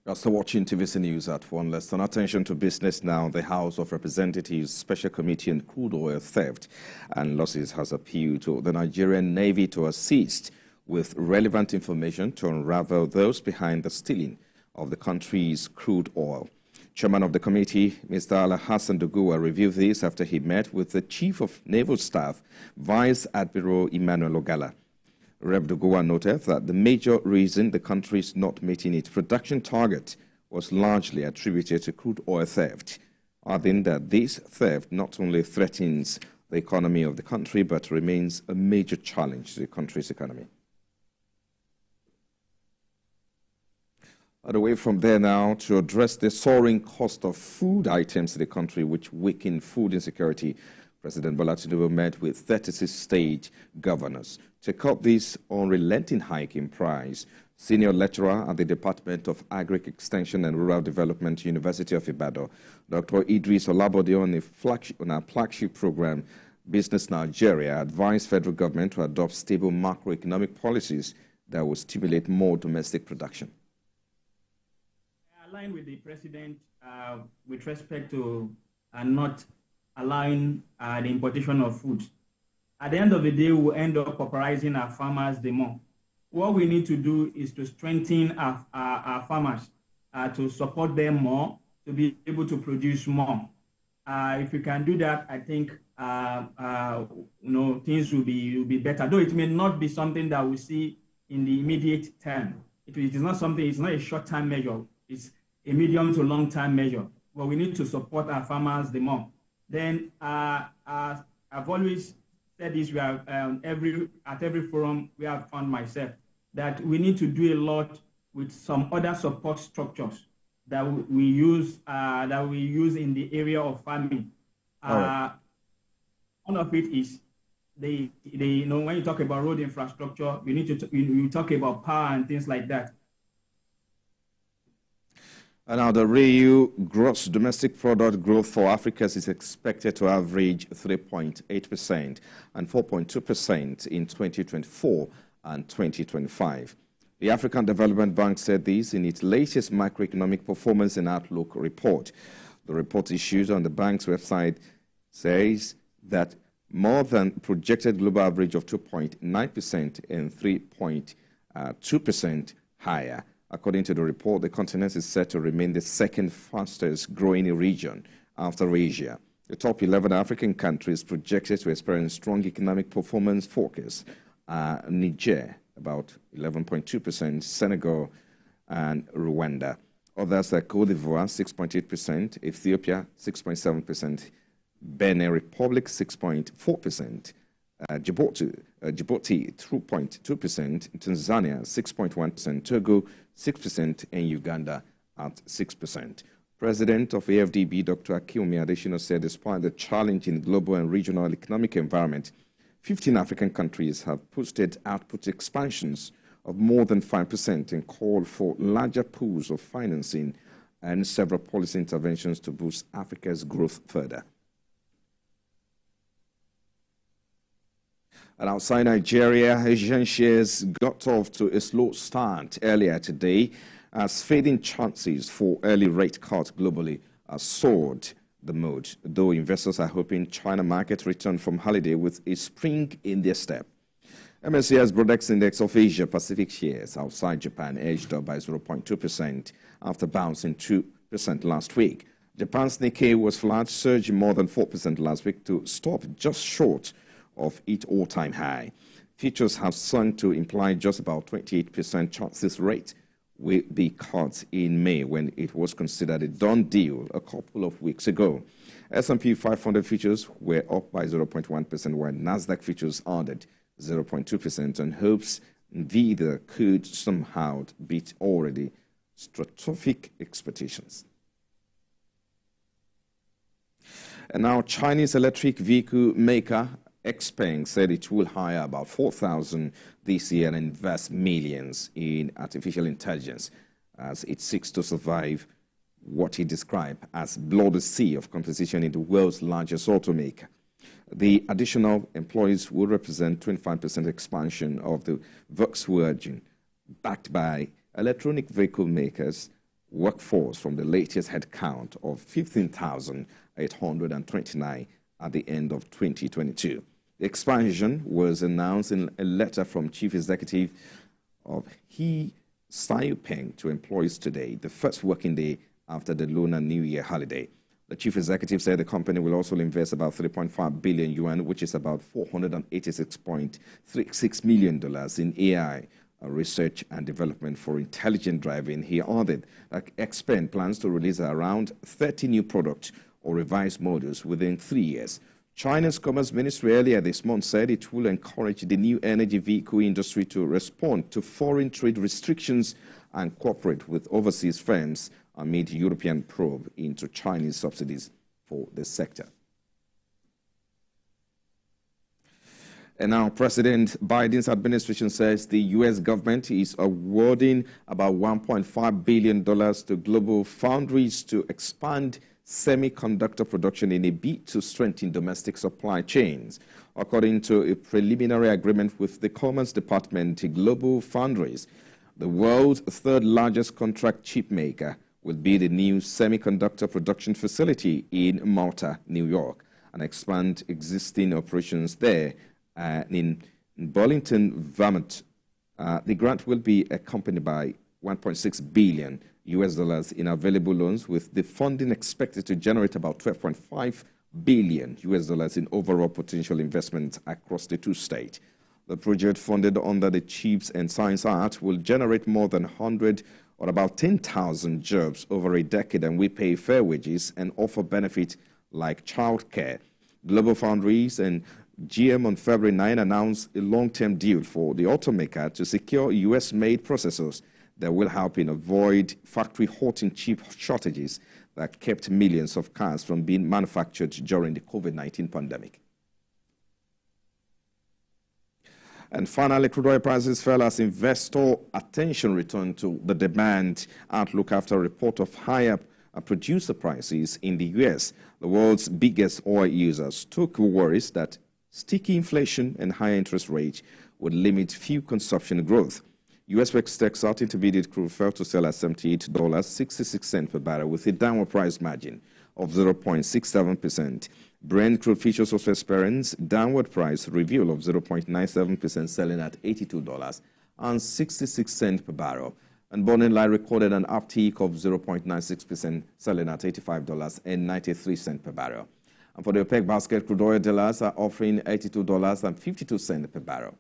You're still watching TVC News at 1. Let's turn attention to business now. The House of Representatives Special Committee on Crude Oil Theft and Losses has appealed to the Nigerian Navy to assist with relevant information to unravel those behind the stealing of the country's crude oil. Chairman of the committee, Mr. Alhassan Doguwa, reviewed this after he met with the Chief of Naval Staff, Vice Admiral Emmanuel Ogala. Rev. Doguwa noted that the major reason the country is not meeting its production target was largely attributed to crude oil theft, adding that this theft not only threatens the economy of the country but remains a major challenge to the country's economy. Away from there now, to address the soaring cost of food items in the country, which weaken food insecurity, President Bola Tinubu met with 36 state governors to cut this unrelenting hike in price. Senior lecturer at the Department of Agric Extension and Rural Development, University of Ibadan, Dr. Idris Olabode, on our flagship program, Business Nigeria, advised federal government to adopt stable macroeconomic policies that will stimulate more domestic production. I align with the president with respect to not allowing the importation of food. At the end of the day, we'll end up pauperizing our farmers the more. What we need to do is to strengthen our farmers, to support them more, to be able to produce more. If we can do that, I think things will be better. Though it may not be something that we see in the immediate term. It is not something. It's not a short-term measure. It's a medium to long-term measure. But we need to support our farmers the more. Then I've always said this. We are at every forum we have found myself that we need to do a lot with some other support structures that we use in the area of farming. Right. One of it is when you talk about road infrastructure, you need to you talk about power and things like that. And now the real gross domestic product growth for Africa is expected to average 3.8% and 4.2% in 2024 and 2025. The African Development Bank said this in its latest macroeconomic performance and outlook report. The report issued on the bank's website says that more than projected global average of 2.9% and 3.2% higher. According to the report, the continent is set to remain the second fastest growing region after Asia. The top 11 African countries projected to experience strong economic performance forecasts are Niger, about 11.2%, Senegal and Rwanda. Others are Cote d'Ivoire, 6.8%, Ethiopia, 6.7%, Benin Republic, 6.4%, Djibouti, 2.2%, Tanzania, 6.1%, Togo, 6%, and Uganda at 6%. President of AFDB, Dr. Akinwumi Adesina, said despite the challenging global and regional economic environment, 15 African countries have posted output expansions of more than 5% and called for larger pools of financing and several policy interventions to boost Africa's growth further. And outside Nigeria, Asian shares got off to a slow start earlier today as fading chances for early rate cuts globally soared the mood, though investors are hoping China market return from holiday with a spring in their step. MSCI's Broadex Index of Asia Pacific shares outside Japan edged up by 0.2% after bouncing 2% last week. Japan's Nikkei was flat, surging more than 4% last week to stop just short of its all-time high. Futures have sunk to imply just about 28% chances rate will be cut in May when it was considered a done deal a couple of weeks ago. S&P 500 futures were up by 0.1%, while Nasdaq futures added 0.2% on hopes Nvidia could somehow beat already stratospheric expectations. And now Chinese electric vehicle maker Xpeng said it will hire about 4,000 this year and invest millions in artificial intelligence as it seeks to survive what he described as bloody sea of competition in the world's largest automaker. The additional employees will represent 25% expansion of the Volkswagen, backed by electronic vehicle makers workforce from the latest headcount of 15,829 at the end of 2022. The expansion was announced in a letter from Chief Executive of He Sayupeng to employees today, the first working day after the Lunar New Year holiday. The chief executive said the company will also invest about 3.5 billion yuan, which is about $486.36 million in AI research and development for intelligent driving. He added that Xpeng plans to release around 30 new products or revised models within 3 years. China's Commerce Ministry earlier this month said it will encourage the new energy vehicle industry to respond to foreign trade restrictions and cooperate with overseas firms amid European probe into Chinese subsidies for the sector. And now President Biden's administration says the U.S. government is awarding about $1.5 billion to global foundries to expand semiconductor production in a bid to strengthen domestic supply chains. According to a preliminary agreement with the Commerce Department, Global Foundries, the world's third largest contract chip maker, will be the new semiconductor production facility in Malta, New York, and expand existing operations there in Burlington, Vermont. The grant will be accompanied by $1.6 billion in available loans, with the funding expected to generate about $12.5 billion in overall potential investment across the two states. The project, funded under the Chips and Science Act, will generate more than 100 or about 10,000 jobs over a decade, and we pay fair wages and offer benefits like childcare. Global Foundries and GM on February 9 announced a long-term deal for the automaker to secure U.S.-made processors that will help in avoid factory-halting chip shortages that kept millions of cars from being manufactured during the COVID-19 pandemic. And finally, crude oil prices fell as investor attention returned to the demand outlook after a report of higher producer prices in the U.S. The world's biggest oil users took worries that sticky inflation and higher interest rates would limit fuel consumption growth. U.S. West Texas Intermediate crude fell to sell at $78.66 per barrel with a downward price margin of 0.67%. Brent crude futures also experienced downward price review of 0.97%, selling at $82.66 per barrel. And Bond Line recorded an uptick of 0.96%, selling at $85.93 per barrel. And for the OPEC basket, crude oil dealers are offering $82.52 per barrel.